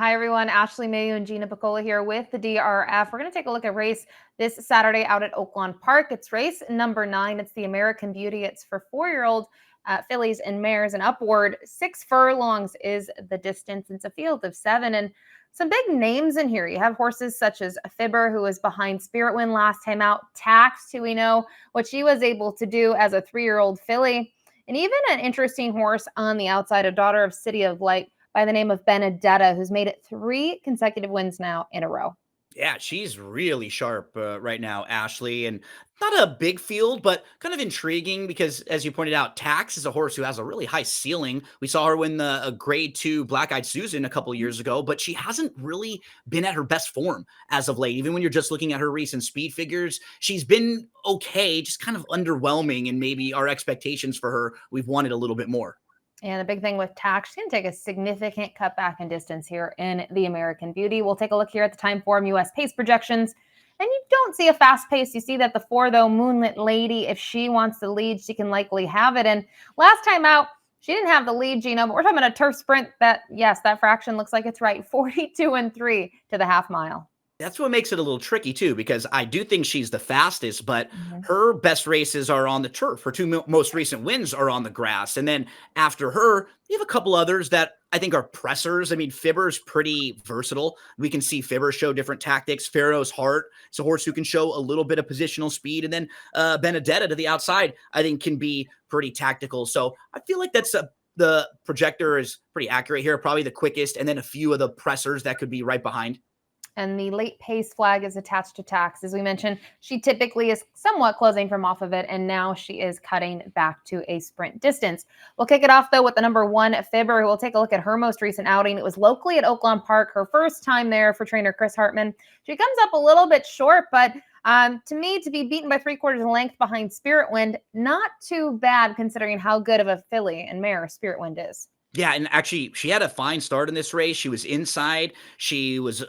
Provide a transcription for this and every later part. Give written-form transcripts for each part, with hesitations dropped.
Hi, everyone. Ashley Mailloux and Gino Buccola here with the DRF. We're going to take a look at race this Saturday out at Oaklawn Park. It's race number 9. It's the American Beauty. It's for 4-year-old fillies and mares, and upward 6 furlongs is the distance. It's a field of 7, and some big names in here. You have horses such as Fibber, who was behind Spirit Wind last time out. Tax, who we know what she was able to do as a 3-year-old filly. And even an interesting horse on the outside, a daughter of City of Light, by the name of Benedetta, who's made it 3 consecutive wins now in a row. Yeah, she's really sharp right now, Ashley, and not a big field, but kind of intriguing because, as you pointed out, Tax is a horse who has a really high ceiling. We saw her win a Grade 2 Black-Eyed Susan a couple years ago, but she hasn't really been at her best form as of late. Even when you're just looking at her recent speed figures, she's been okay, just kind of underwhelming, and maybe our expectations for her, we've wanted a little bit more. And the big thing with Tax, she's going to take a significant cut back in distance here in the American Beauty. We'll take a look here at the Time Form U.S. pace projections. And you don't see a fast pace. You see that the 4, though, Moonlit Lady, if she wants the lead, she can likely have it. And last time out, she didn't have the lead, Gino, but we're talking about a turf sprint that, yes, that fraction looks like it's right. 42-3 to the half mile. That's what makes it a little tricky, too, because I do think she's the fastest, but her best races are on the turf. Her 2 most recent wins are on the grass. And then after her, you have a couple others that I think are pressers. I mean, Fibber's pretty versatile. We can see Fibber show different tactics. Pharaoh's Heart is a horse who can show a little bit of positional speed. And then Benedetta to the outside, I think, can be pretty tactical. So I feel like the projector is pretty accurate here, probably the quickest, and then a few of the pressers that could be right behind. And the late pace flag is attached to Tax. As we mentioned, she typically is somewhat closing from off of it, and now she is cutting back to a sprint distance. We'll kick it off, though, with the number 1, Fibber. We'll take a look at her most recent outing. It was locally at Oaklawn Park, her first time there for trainer Chris Hartman. She comes up a little bit short, but to me, to be beaten by 3/4 length behind Spirit Wind, not too bad considering how good of a filly and mare Spirit Wind is. Yeah, and actually, she had a fine start in this race. She was inside. She was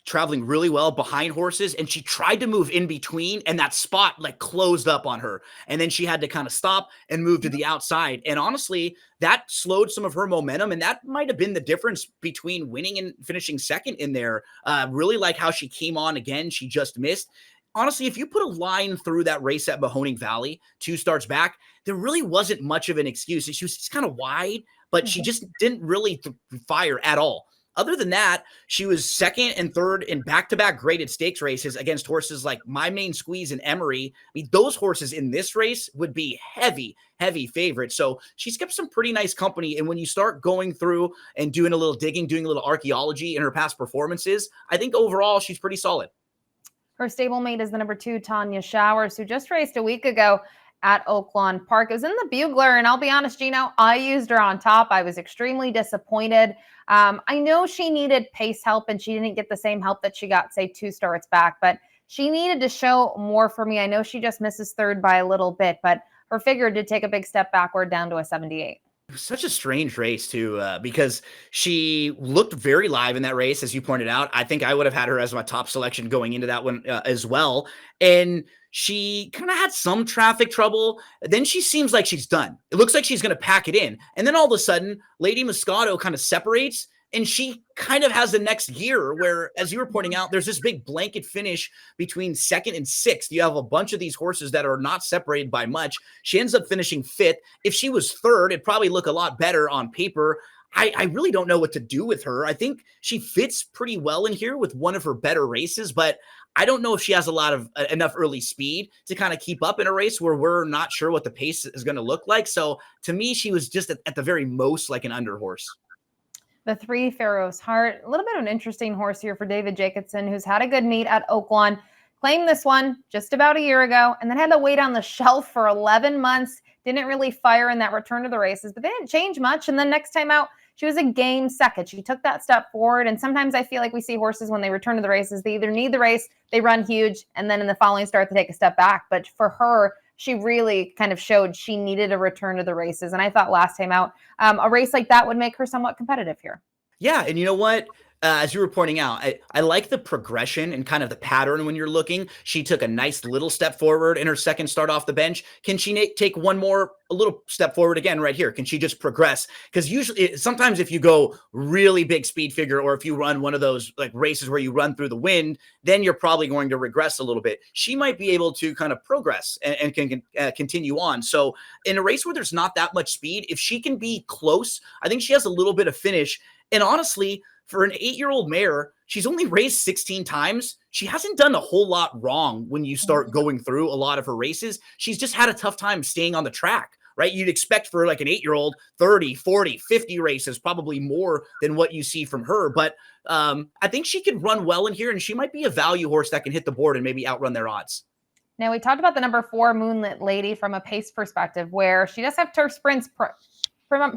traveling really well behind horses, and she tried to move in between, and that spot like closed up on her. And then she had to kind of stop and move to the outside. And honestly, that slowed some of her momentum, and that might have been the difference between winning and finishing second in there. Really like how she came on again. She just missed. Honestly, if you put a line through that race at Mahoning Valley, 2 starts back, there really wasn't much of an excuse. She was just kind of wide, but she just didn't really fire at all. Other than that, she was second and third in back-to-back graded stakes races against horses like My Main Squeeze and Emery. I mean, those horses in this race would be heavy, heavy favorites. So she's kept some pretty nice company. And when you start going through and doing a little digging, doing a little archaeology in her past performances, I think overall she's pretty solid. Her stablemate is the number 2, Tanya Showers, who just raced a week ago at Oaklawn Park. It was in the Bugler, and I'll be honest, Gino, I used her on top. I was extremely disappointed. I know she needed pace help, and she didn't get the same help that she got, say, 2 starts back, but she needed to show more for me. I know she just misses third by a little bit, but her figure did take a big step backward down to a 78. It was such a strange race, too, because she looked very live in that race, as you pointed out. I think I would have had her as my top selection going into that one as well. And she kind of had some traffic trouble. Then she seems like she's done. It looks like she's going to pack it in. And then all of a sudden, Lady Moscato kind of separates, and she kind of has the next gear where, as you were pointing out, there's this big blanket finish between second and sixth. You have a bunch of these horses that are not separated by much. She ends up finishing fifth. If she was third, it'd probably look a lot better on paper. I really don't know what to do with her. I think she fits pretty well in here with one of her better races, but I don't know if she has a lot of enough early speed to kind of keep up in a race where we're not sure what the pace is going to look like. So to me, she was just at the very most like an under horse. The 3, Pharaoh's Heart. A little bit of an interesting horse here for David Jacobson, who's had a good meet at Oaklawn. Claimed this one just about a year ago, and then had to wait on the shelf for 11 months. Didn't really fire in that return to the races, but they didn't change much. And then next time out, she was a game second. She took that step forward. And sometimes I feel like we see horses when they return to the races, they either need the race, they run huge, and then in the following start, they take a step back. But for her, she really kind of showed she needed a return to the races. And I thought last time out, a race like that would make her somewhat competitive here. Yeah, and you know what? as you were pointing out, I like the progression and kind of the pattern when you're looking. She took a nice little step forward in her second start off the bench. Can she take one more, a little step forward again right here? Can she just progress? Because usually, sometimes if you go really big speed figure, or if you run one of those like races where you run through the wind, then you're probably going to regress a little bit. She might be able to kind of progress and can continue on. So in a race where there's not that much speed, if she can be close, I think she has a little bit of finish. And honestly, for an 8-year-old mare, she's only raced 16 times. She hasn't done a whole lot wrong when you start going through a lot of her races. She's just had a tough time staying on the track, right? You'd expect for like an 8-year-old 30, 40, 50 races, probably more than what you see from her. But I think she could run well in here, and she might be a value horse that can hit the board and maybe outrun their odds. Now, we talked about the number 4 Moonlit Lady from a pace perspective, where she does have turf sprints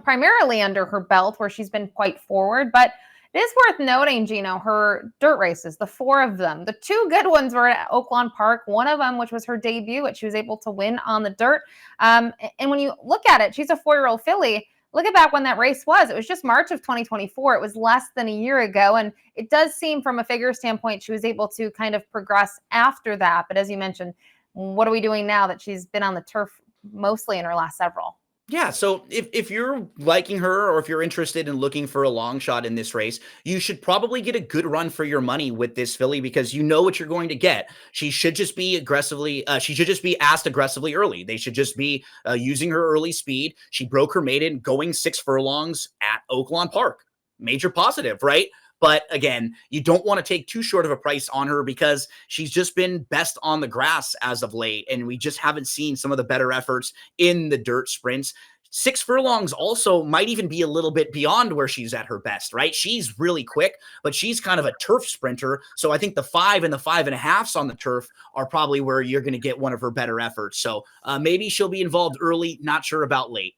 primarily under her belt, where she's been quite forward, but it is worth noting, Gino, her dirt races, the 4 of them. The 2 good ones were at Oaklawn Park, one of them, which was her debut, which she was able to win on the dirt. And when you look at it, she's a 4-year-old filly. Look at back when that race was. It was just March of 2024. It was less than a year ago. And it does seem from a figure standpoint, she was able to kind of progress after that. But as you mentioned, what are we doing now that she's been on the turf mostly in her last several? Yeah, so if you're liking her, or if you're interested in looking for a long shot in this race, you should probably get a good run for your money with this filly, because you know what you're going to get. She should just be asked aggressively early. They should just be using her early speed. She broke her maiden going 6 furlongs at Oaklawn Park. Major positive, right? But again, you don't want to take too short of a price on her, because she's just been best on the grass as of late. And we just haven't seen some of the better efforts in the dirt sprints. 6 furlongs also might even be a little bit beyond where she's at her best, right? She's really quick, but she's kind of a turf sprinter. So I think the 5 and the 5.5s on the turf are probably where you're going to get one of her better efforts. So maybe she'll be involved early, not sure about late.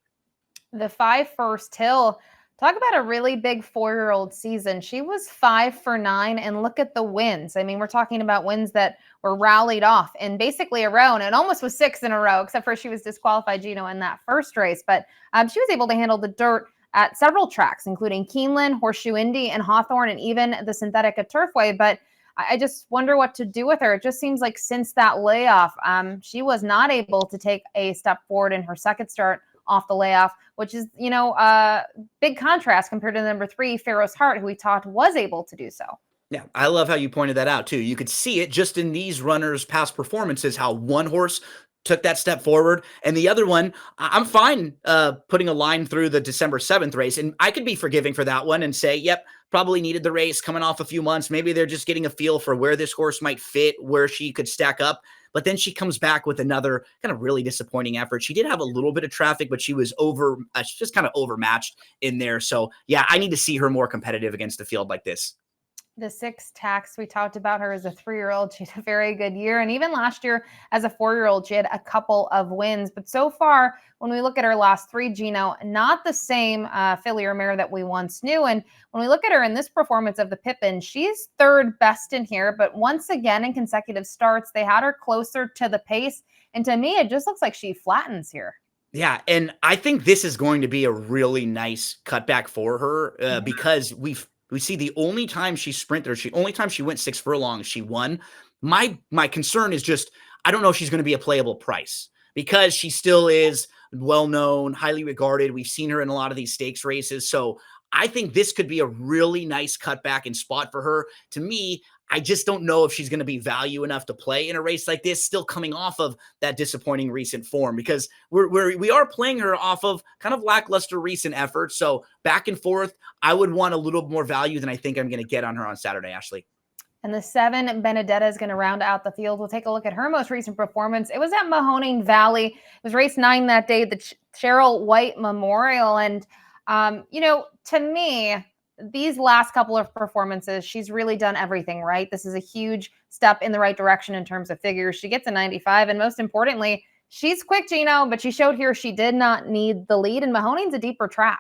The 5 First Hill. Talk about a really big 4-year-old season. She was 5 for 9, and look at the wins. I mean, we're talking about wins that were rallied off in basically a row, and it almost was 6 in a row, except for she was disqualified, Gino, in that first race. But she was able to handle the dirt at several tracks, including Keeneland, Horseshoe Indy, and Hawthorne, and even the synthetic at Turfway. But I just wonder what to do with her. It just seems like since that layoff, she was not able to take a step forward in her second start off the layoff, which is, big contrast compared to the number 3, Pharaoh's Heart, who we talked was able to do so. Yeah, I love how you pointed that out too. You could see it just in these runners' past performances, how one horse took that step forward, and the other one, I'm fine putting a line through the December 7th race, and I could be forgiving for that one and say, yep, probably needed the race, coming off a few months. Maybe they're just getting a feel for where this horse might fit, where she could stack up. But then she comes back with another kind of really disappointing effort. She did have a little bit of traffic, but she was just kind of overmatched in there. So yeah, I need to see her more competitive against a field like this. The 6 Tax, we talked about her as a 3-year-old. She had a very good year. And even last year as a 4-year-old, she had a couple of wins. But so far, when we look at her last 3, Gino, not the same filly or mare that we once knew. And when we look at her in this performance of the Pippin, she's 3rd best in here. But once again, in consecutive starts, they had her closer to the pace. And to me, it just looks like she flattens here. Yeah, and I think this is going to be a really nice cutback for her because we see the only time she sprinted, or only time she went 6 furlongs, she won. My concern is just, I don't know if she's going to be a playable price, because she still is well-known, highly regarded. We've seen her in a lot of these stakes races. So I think this could be a really nice cutback and spot for her. To me, I just don't know if she's going to be value enough to play in a race like this, still coming off of that disappointing recent form, because we are playing her off of kind of lackluster recent efforts. So back and forth, I would want a little more value than I think I'm going to get on her on Saturday, Ashley. And the 7, Benedetta, is going to round out the field. We'll take a look at her most recent performance. It was at Mahoning Valley. It was race 9 that day, the Cheryl White Memorial. And, to me, these last couple of performances, she's really done everything right. This is a huge step in the right direction in terms of figures. She gets a 95, and most importantly, she's quick, Gino, but she showed here she did not need the lead, and Mahoning's a deeper track.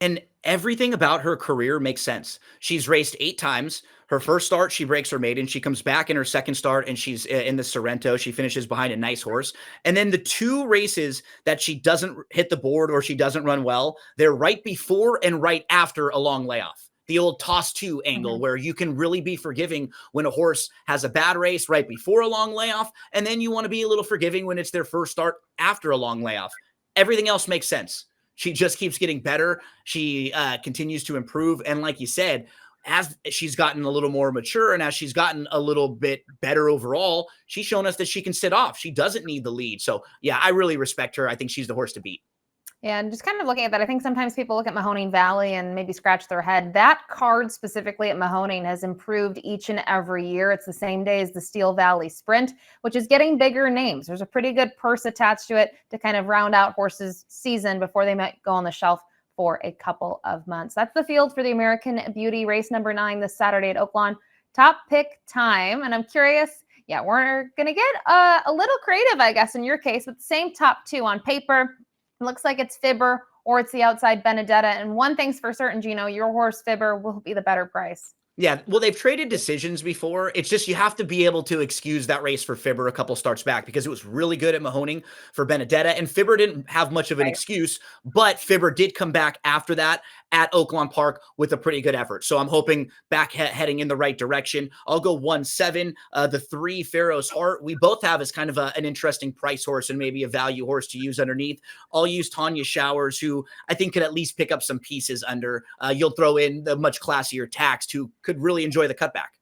And everything about her career makes sense. She's raced 8 times. Her first start, she breaks her maiden. She comes back in her second start, and she's in the Sorrento. She finishes behind a nice horse. And then the 2 races that she doesn't hit the board or she doesn't run well, they're right before and right after a long layoff. the old toss two angle where you can really be forgiving when a horse has a bad race right before a long layoff. And then you want to be a little forgiving when it's their first start after a long layoff. Everything else makes sense. She just keeps getting better. She continues to improve. And like you said, as she's gotten a little more mature and as she's gotten a little bit better overall, she's shown us that she can sit off. She doesn't need the lead. So yeah, I really respect her. I think she's the horse to beat. Yeah, and just kind of looking at that, I think sometimes people look at Mahoning Valley and maybe scratch their head. That card specifically at Mahoning has improved each and every year. It's the same day as the Steel Valley Sprint, which is getting bigger names. There's a pretty good purse attached to it to kind of round out horses' season before they might go on the shelf for a couple of months. That's the field for the American Beauty race number 9 this Saturday at Oaklawn. Top pick time. And I'm curious, yeah, we're going to get a little creative, I guess, in your case, with the same top 2 on paper. It looks like it's Fibber or it's the outside Benedetta. And one thing's for certain, Gino, your horse Fibber will be the better price. Yeah, well, they've traded decisions before. It's just you have to be able to excuse that race for Fibber a couple starts back because it was really good at Mahoning for Benedetta, and Fibber didn't have much of an excuse, but Fibber did come back after that at Oaklawn Park with a pretty good effort. So I'm hoping back heading in the right direction. I'll go 1-7. The 3 Pharaoh's Heart. We both have as kind of an interesting price horse and maybe a value horse to use underneath. I'll use Tanya Showers, who I think could at least pick up some pieces under. You'll throw in the much classier Taxed, who could really enjoy the cutback.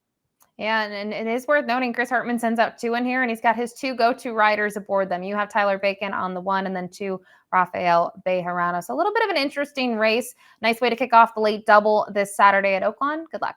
Yeah, and it is worth noting Chris Hartman sends out 2 in here, and he's got his 2 go-to riders aboard them. You have Tyler Bacon on the 1, and then 2 Rafael Bejarano. So a little bit of an interesting race. Nice way to kick off the late double this Saturday at Oaklawn. Good luck.